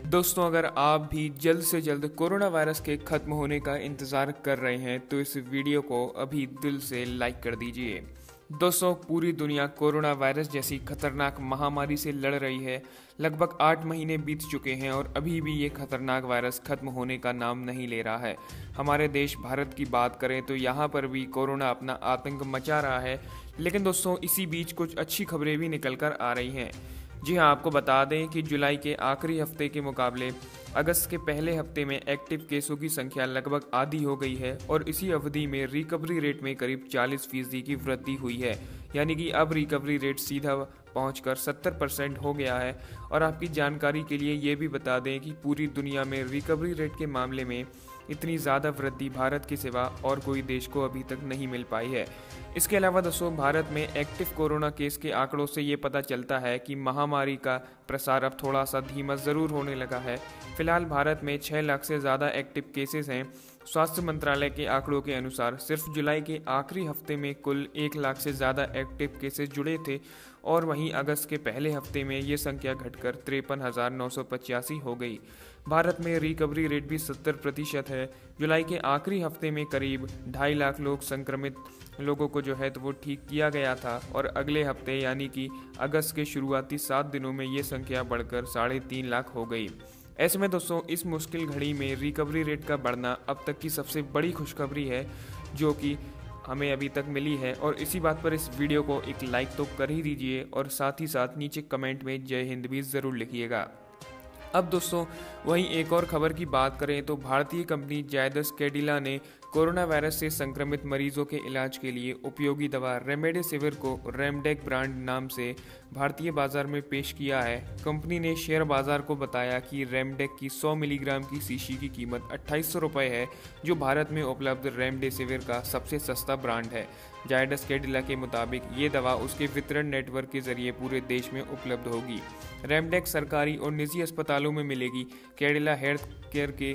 दोस्तों, अगर आप भी जल्द से जल्द कोरोना वायरस के खत्म होने का इंतज़ार कर रहे हैं तो इस वीडियो को अभी दिल से लाइक कर दीजिए। दोस्तों, पूरी दुनिया कोरोना वायरस जैसी खतरनाक महामारी से लड़ रही है। लगभग 8 महीने बीत चुके हैं और अभी भी ये खतरनाक वायरस खत्म होने का नाम नहीं ले रहा है। हमारे देश भारत की बात करें तो यहाँ पर भी कोरोना अपना आतंक मचा रहा है। लेकिन दोस्तों, इसी बीच कुछ अच्छी खबरें भी निकल कर आ रही हैं। जी हाँ, आपको बता दें कि जुलाई के आखिरी हफ्ते के मुकाबले अगस्त के पहले हफ्ते में एक्टिव केसों की संख्या लगभग आधी हो गई है और इसी अवधि में रिकवरी रेट में करीब 40% की वृद्धि हुई है। यानी कि अब रिकवरी रेट सीधा पहुंचकर 70% हो गया है। और आपकी जानकारी के लिए ये भी बता दें कि पूरी दुनिया में रिकवरी रेट के मामले में इतनी ज़्यादा वृद्धि भारत के सिवा और कोई देश को अभी तक नहीं मिल पाई है। इसके अलावा दोस्तों, भारत में एक्टिव कोरोना केस के आंकड़ों से ये पता चलता है कि महामारी का प्रसार अब थोड़ा सा धीमा ज़रूर होने लगा है। फिलहाल भारत में 6 लाख से ज़्यादा एक्टिव केसेस हैं। स्वास्थ्य मंत्रालय के आंकड़ों के अनुसार सिर्फ जुलाई के आखिरी हफ्ते में कुल 1 लाख से ज़्यादा एक्टिव केसेस जुड़े थे और वहीं अगस्त के पहले हफ्ते में ये संख्या घटकर 53,985 हो गई। भारत में रिकवरी रेट भी 70% है। जुलाई के आखिरी हफ्ते में करीब 2.5 लाख लोग संक्रमित लोगों को तो वो ठीक किया गया था और अगले हफ्ते यानी कि अगस्त के शुरुआती 7 दिनों में ये संख्या बढ़कर 3.5 लाख हो गई। ऐसे में दोस्तों, इस मुश्किल घड़ी में रिकवरी रेट का बढ़ना अब तक की सबसे बड़ी खुशखबरी है जो कि हमें अभी तक मिली है। और इसी बात पर इस वीडियो को एक लाइक तो कर ही दीजिए और साथ ही साथ नीचे कमेंट में जय हिंद भी ज़रूर लिखिएगा। अब दोस्तों, वहीं एक और खबर की बात करें तो भारतीय कंपनी जायडस कैडिला ने कोरोना वायरस से संक्रमित मरीजों के इलाज के लिए उपयोगी दवा रेमडेसिविर को रेमडेक ब्रांड नाम से भारतीय बाजार में पेश किया है। कंपनी ने शेयर बाजार को बताया कि रेमडेक की 100 मिलीग्राम की शीशी की कीमत 2800 रुपये है, जो भारत में उपलब्ध रेमडेसिविर का सबसे सस्ता ब्रांड है। जायडस कैडिला के मुताबिक ये दवा उसके वितरण नेटवर्क के जरिए पूरे देश में उपलब्ध होगी। रेमडेक सरकारी और निजी अस्पतालों में मिलेगी। कैडिला हेल्थ केयर के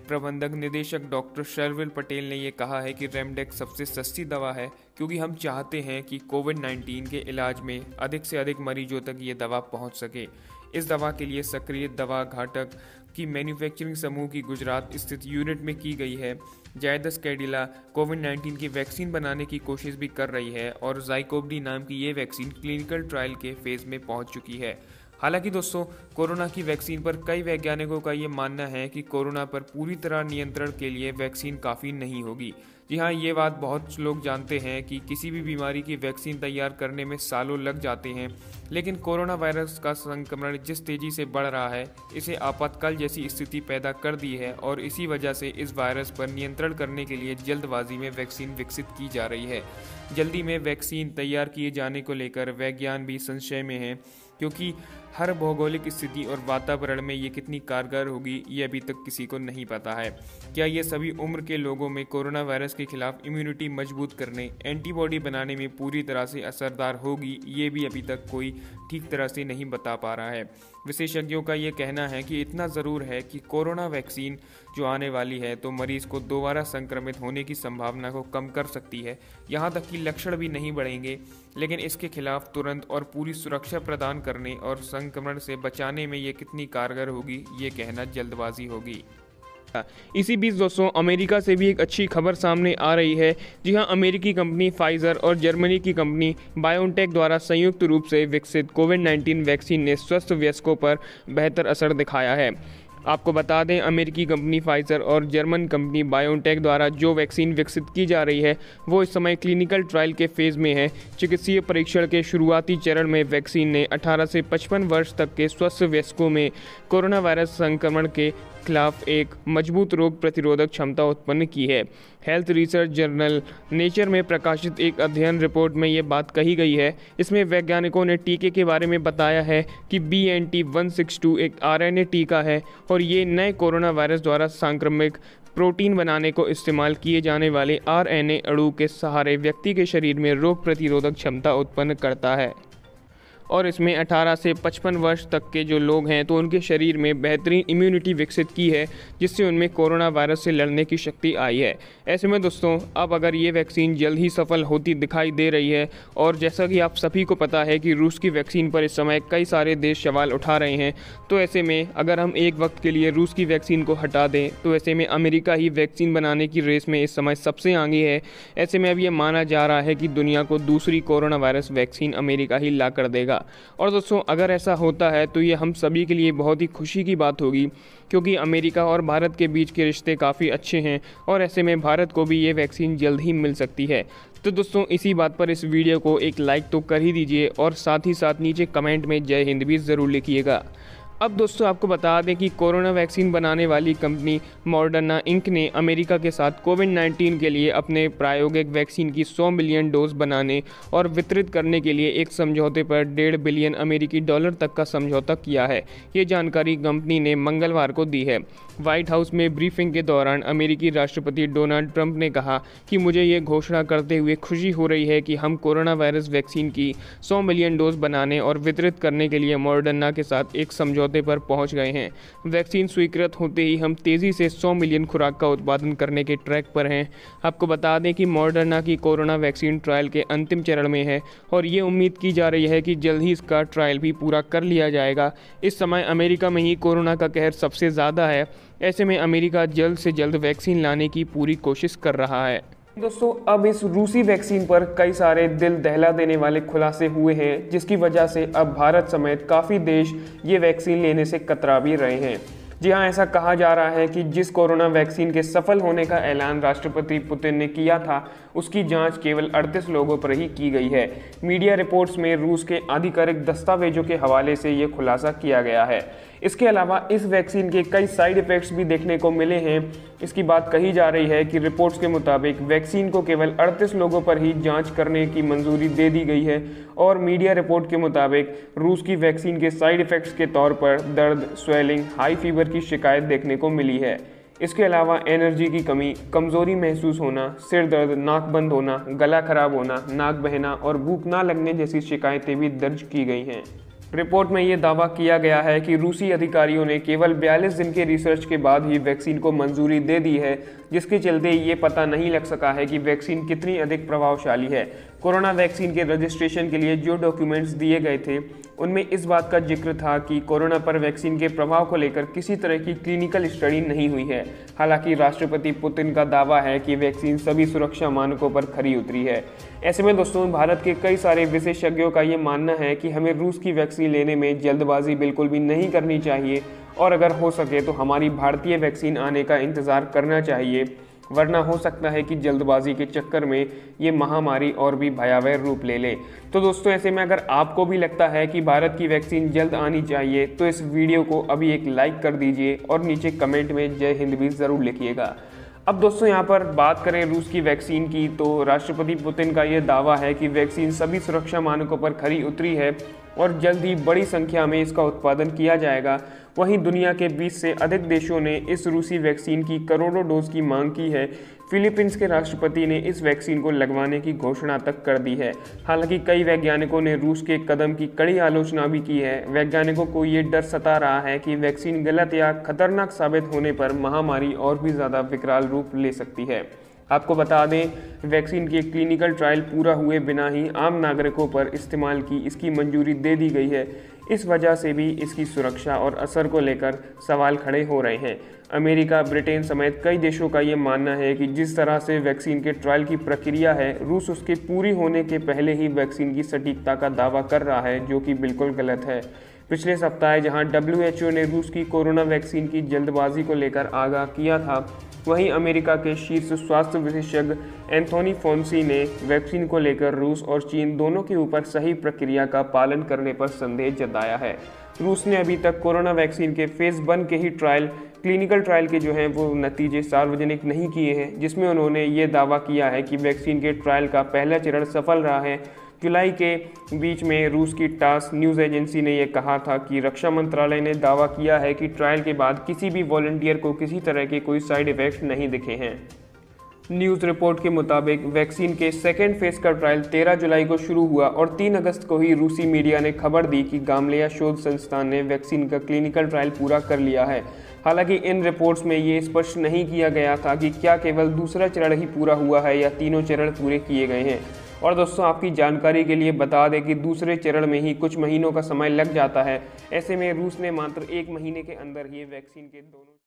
प्रबंधक निदेशक डॉक्टर शर्विल पटेल ने ये कहा है कि रेमडेक सबसे सस्ती दवा है क्योंकि हम चाहते हैं कि कोविड-19 के इलाज में अधिक से अधिक मरीजों तक ये दवा पहुंच सके। इस दवा के लिए सक्रिय दवा घटक की मैन्युफैक्चरिंग समूह की गुजरात स्थित यूनिट में की गई है। जायडस कैडिला कोविड-19 की वैक्सीन बनाने की कोशिश भी कर रही है और ज़ाइकोव-डी नाम की ये वैक्सीन क्लिनिकल ट्रायल के फेज़ में पहुंच चुकी है। हालांकि दोस्तों, कोरोना की वैक्सीन पर कई वैज्ञानिकों का ये मानना है कि कोरोना पर पूरी तरह नियंत्रण के लिए वैक्सीन काफ़ी नहीं होगी। जी हाँ, ये बात बहुत लोग जानते हैं कि किसी भी बीमारी की वैक्सीन तैयार करने में सालों लग जाते हैं, लेकिन कोरोना वायरस का संक्रमण जिस तेज़ी से बढ़ रहा है, इसे आपातकाल जैसी स्थिति पैदा कर दी है और इसी वजह से इस वायरस पर नियंत्रण करने के लिए जल्दबाजी में वैक्सीन विकसित की जा रही है। जल्दी में वैक्सीन तैयार किए जाने को लेकर वैज्ञानिक भी संशय में हैं, क्योंकि हर भौगोलिक स्थिति और वातावरण में ये कितनी कारगर होगी ये अभी तक किसी को नहीं पता है। क्या ये सभी उम्र के लोगों में कोरोना वायरस के खिलाफ इम्यूनिटी मजबूत करने, एंटीबॉडी बनाने में पूरी तरह से असरदार होगी, ये भी अभी तक कोई ठीक तरह से नहीं बता पा रहा है। विशेषज्ञों का ये कहना है कि इतना ज़रूर है कि कोरोना वैक्सीन जो आने वाली है तो मरीज को दोबारा संक्रमित होने की संभावना को कम कर सकती है। यहाँ तक कि लक्षण भी नहीं बढ़ेंगे, लेकिन इसके खिलाफ तुरंत और पूरी सुरक्षा प्रदान करने और संक्रमण से बचाने में ये कितनी कारगर होगी ये कहना जल्दबाजी होगी। इसी बीच दोस्तों, अमेरिका से भी एक अच्छी खबर सामने आ रही है। जी हां, अमेरिकी कंपनी फाइजर और जर्मनी की कंपनी बायोनटेक द्वारा संयुक्त रूप से विकसित कोविड-19 वैक्सीन ने स्वस्थ वयस्कों पर बेहतर असर दिखाया है। आपको बता दें, अमेरिकी कंपनी फाइजर और जर्मन कंपनी बायोनटेक द्वारा जो वैक्सीन विकसित की जा रही है वो इस समय क्लिनिकल ट्रायल के फेज़ में है। चिकित्सीय परीक्षण के शुरुआती चरण में वैक्सीन ने 18 से 55 वर्ष तक के स्वस्थ वयस्कों में कोरोना वायरस संक्रमण के खिलाफ एक मजबूत रोग प्रतिरोधक क्षमता उत्पन्न की है। हेल्थ रिसर्च जर्नल नेचर में प्रकाशित एक अध्ययन रिपोर्ट में ये बात कही गई है। इसमें वैज्ञानिकों ने टीके के बारे में बताया है कि BNT162 एक RNA टीका है और ये नए कोरोना वायरस द्वारा संक्रामक प्रोटीन बनाने को इस्तेमाल किए जाने वाले RNA अणु के सहारे व्यक्ति के शरीर में रोग प्रतिरोधक क्षमता उत्पन्न करता है। और इसमें 18 से 55 वर्ष तक के जो लोग हैं तो उनके शरीर में बेहतरीन इम्यूनिटी विकसित की है, जिससे उनमें कोरोना वायरस से लड़ने की शक्ति आई है। ऐसे में दोस्तों अब अगर ये वैक्सीन जल्द ही सफल होती दिखाई दे रही है, और जैसा कि आप सभी को पता है कि रूस की वैक्सीन पर इस समय कई सारे देश सवाल उठा रहे हैं, तो ऐसे में अगर हम एक वक्त के लिए रूस की वैक्सीन को हटा दें तो ऐसे में अमेरिका ही वैक्सीन बनाने की रेस में इस समय सबसे आगे है। ऐसे में अब ये माना जा रहा है कि दुनिया को दूसरी कोरोना वायरस वैक्सीन अमेरिका ही ला कर देगा। और दोस्तों अगर ऐसा होता है तो ये हम सभी के लिए बहुत ही खुशी की बात होगी, क्योंकि अमेरिका और भारत के बीच के रिश्ते काफ़ी अच्छे हैं और ऐसे में भारत को भी ये वैक्सीन जल्द ही मिल सकती है। तो दोस्तों इसी बात पर इस वीडियो को एक लाइक तो कर ही दीजिए और साथ ही साथ नीचे कमेंट में जय हिंद भी ज़रूर लिखिएगा। अब दोस्तों आपको बता दें कि कोरोना वैक्सीन बनाने वाली कंपनी मॉडर्ना इंक ने अमेरिका के साथ कोविड-19 के लिए अपने प्रायोगिक वैक्सीन की 100 मिलियन डोज बनाने और वितरित करने के लिए एक समझौते पर $1.5 बिलियन अमेरिकी डॉलर तक का समझौता किया है। ये जानकारी कंपनी ने मंगलवार को दी है। व्हाइट हाउस में ब्रीफिंग के दौरान अमेरिकी राष्ट्रपति डोनाल्ड ट्रंप ने कहा कि मुझे ये घोषणा करते हुए खुशी हो रही है कि हम कोरोना वायरस वैक्सीन की 100 मिलियन डोज बनाने और वितरित करने के लिए मॉडर्ना के साथ एक समझौते पर पहुंच गए हैं। वैक्सीन स्वीकृत होते ही हम तेज़ी से 100 मिलियन खुराक का उत्पादन करने के ट्रैक पर हैं। आपको बता दें कि मॉडर्ना की कोरोना वैक्सीन ट्रायल के अंतिम चरण में है और ये उम्मीद की जा रही है कि जल्द ही इसका ट्रायल भी पूरा कर लिया जाएगा। इस समय अमेरिका में ही कोरोना का कहर सबसे ज़्यादा है। ऐसे में अमेरिका जल्द से जल्द वैक्सीन लाने की पूरी कोशिश कर रहा है। दोस्तों अब इस रूसी वैक्सीन पर कई सारे दिल दहला देने वाले खुलासे हुए हैं, जिसकी वजह से अब भारत समेत काफ़ी देश ये वैक्सीन लेने से कतरा भी रहे हैं। जी हाँ, ऐसा कहा जा रहा है कि जिस कोरोना वैक्सीन के सफल होने का ऐलान राष्ट्रपति पुतिन ने किया था, उसकी जांच केवल 38 लोगों पर ही की गई है। मीडिया रिपोर्ट्स में रूस के आधिकारिक दस्तावेजों के हवाले से ये खुलासा किया गया है। इसके अलावा इस वैक्सीन के कई साइड इफ़ेक्ट्स भी देखने को मिले हैं। इसकी बात कही जा रही है कि रिपोर्ट्स के मुताबिक वैक्सीन को केवल 38 लोगों पर ही जांच करने की मंजूरी दे दी गई है और मीडिया रिपोर्ट के मुताबिक रूस की वैक्सीन के साइड इफ़ेक्ट्स के तौर पर दर्द, स्वेलिंग, हाई फीवर की शिकायत देखने को मिली है। इसके अलावा एनर्जी की कमी, कमज़ोरी महसूस होना, सिर दर्द, नाक बंद होना, गला खराब होना, नाक बहना और भूख ना लगने जैसी शिकायतें भी दर्ज की गई हैं। रिपोर्ट में ये दावा किया गया है कि रूसी अधिकारियों ने केवल 42 दिन के रिसर्च के बाद ही वैक्सीन को मंजूरी दे दी है, जिसके चलते ये पता नहीं लग सका है कि वैक्सीन कितनी अधिक प्रभावशाली है। कोरोना वैक्सीन के रजिस्ट्रेशन के लिए जो डॉक्यूमेंट्स दिए गए थे, उनमें इस बात का जिक्र था कि कोरोना पर वैक्सीन के प्रभाव को लेकर किसी तरह की क्लिनिकल स्टडी नहीं हुई है। हालांकि राष्ट्रपति पुतिन का दावा है कि वैक्सीन सभी सुरक्षा मानकों पर खरी उतरी है। ऐसे में दोस्तों भारत के कई सारे विशेषज्ञों का ये मानना है कि हमें रूस की वैक्सीन लेने में जल्दबाजी बिल्कुल भी नहीं करनी चाहिए और अगर हो सके तो हमारी भारतीय वैक्सीन आने का इंतज़ार करना चाहिए, वरना हो सकता है कि जल्दबाजी के चक्कर में ये महामारी और भी भयावह रूप ले ले। तो दोस्तों ऐसे में अगर आपको भी लगता है कि भारत की वैक्सीन जल्द आनी चाहिए तो इस वीडियो को अभी एक लाइक कर दीजिए और नीचे कमेंट में जय हिंद भी ज़रूर लिखिएगा। अब दोस्तों यहाँ पर बात करें रूस की वैक्सीन की, तो राष्ट्रपति पुतिन का ये दावा है कि वैक्सीन सभी सुरक्षा मानकों पर खरी उतरी है और जल्द ही बड़ी संख्या में इसका उत्पादन किया जाएगा। वहीं दुनिया के 20 से अधिक देशों ने इस रूसी वैक्सीन की करोड़ों डोज की मांग की है। फिलीपींस के राष्ट्रपति ने इस वैक्सीन को लगवाने की घोषणा तक कर दी है। हालांकि कई वैज्ञानिकों ने रूस के कदम की कड़ी आलोचना भी की है। वैज्ञानिकों को ये डर सता रहा है कि वैक्सीन गलत या खतरनाक साबित होने पर महामारी और भी ज़्यादा विकराल रूप ले सकती है। आपको बता दें, वैक्सीन की क्लिनिकल ट्रायल पूरा हुए बिना ही आम नागरिकों पर इस्तेमाल की इसकी मंजूरी दे दी गई है। इस वजह से भी इसकी सुरक्षा और असर को लेकर सवाल खड़े हो रहे हैं। अमेरिका, ब्रिटेन समेत कई देशों का ये मानना है कि जिस तरह से वैक्सीन के ट्रायल की प्रक्रिया है, रूस उसके पूरी होने के पहले ही वैक्सीन की सटीकता का दावा कर रहा है, जो कि बिल्कुल गलत है। पिछले सप्ताह जहां WHO ने रूस की कोरोना वैक्सीन की जल्दबाजी को लेकर आगाह किया था, वहीं अमेरिका के शीर्ष स्वास्थ्य विशेषज्ञ एंथोनी फॉन्सी ने वैक्सीन को लेकर रूस और चीन दोनों के ऊपर सही प्रक्रिया का पालन करने पर संदेह जताया है। रूस ने अभी तक कोरोना वैक्सीन के फेज़ 1 के ही क्लिनिकल ट्रायल के जो हैं वो नतीजे सार्वजनिक नहीं किए हैं, जिसमें उन्होंने ये दावा किया है कि वैक्सीन के ट्रायल का पहला चरण सफल रहा है। जुलाई के बीच में रूस की टास न्यूज़ एजेंसी ने यह कहा था कि रक्षा मंत्रालय ने दावा किया है कि ट्रायल के बाद किसी भी वॉलंटियर को किसी तरह के कोई साइड इफ़ेक्ट नहीं दिखे हैं। न्यूज़ रिपोर्ट के मुताबिक वैक्सीन के सेकेंड फेज का ट्रायल 13 जुलाई को शुरू हुआ और 3 अगस्त को ही रूसी मीडिया ने खबर दी कि गामलेया शोध संस्थान ने वैक्सीन का क्लिनिकल ट्रायल पूरा कर लिया है। हालांकि इन रिपोर्ट्स में ये स्पष्ट नहीं किया गया था कि क्या केवल दूसरा चरण ही पूरा हुआ है या तीनों चरण पूरे किए गए हैं। और दोस्तों, आपकी जानकारी के लिए बता दें कि दूसरे चरण में ही कुछ महीनों का समय लग जाता है। ऐसे में रूस ने मात्र 1 महीने के अंदर ही वैक्सीन के दोनों